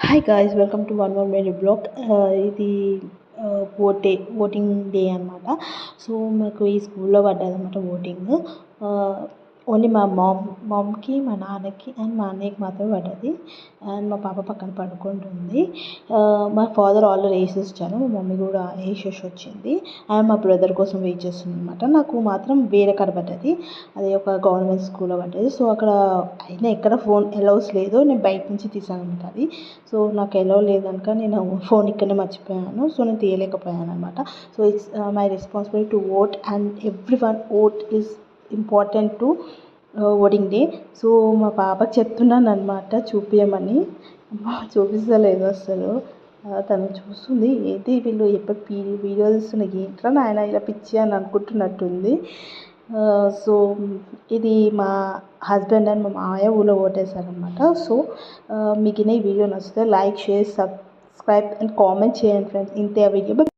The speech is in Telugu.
Hi guys, welcome to one more many blog. ఇది ఓటింగ్ డే అనమాట. సో మాకు ఈ స్కూల్లో పడ్డది అనమాట ఓటింగ్. ఓన్లీ మా మామ్కి, మా నాన్నకి అండ్ మా అన్నయ్యకి మాత్రమే పడ్డది. అండ్ మా పాప పక్కన పడుకుంటుంది. మా ఫాదర్ ఆల్రెడీ వేసేసారు, మా మమ్మీ కూడా వేసేసి వచ్చింది. అండ్ మా బ్రదర్ కోసం వెయిట్ చేస్తుంది అనమాట. నాకు మాత్రం వేరే కాడ పడ్డది, అది ఒక గవర్నమెంట్ స్కూల్లో పడ్డది. సో అక్కడ అయినా ఎక్కడ ఫోన్ అలౌస్ లేదు, నేను బయట నుంచి తీసాను అనమాట అది. సో నాకు ఎలో లేదనుక నేను ఫోన్ ఇక్కడనే మర్చిపోయాను. సో నేను తీయలేకపోయాను అనమాట. So it's my responsibility to vote and every one vote is important to voting day. So మా పాపకి చెప్తున్నాను అనమాట చూపించమని. చూపిస్తలేదు అసలు. తను చూస్తుంది, ఏంటి వీళ్ళు ఎప్పటి వీడియో తీస్తున్న ఏంట్రా నాయన ఇలా పిచ్చి అని అనుకుంటున్నట్టుంది. సో ఇది మా హస్బెండ్ అండ్ మా మామయ్య ఊళ్ళో ఓటేశారనమాట. సో మీకు ఈ వీడియో నచ్చితే like, share, subscribe and comment చేయండి ఫ్రెండ్స్. ఇంతే వీడియో.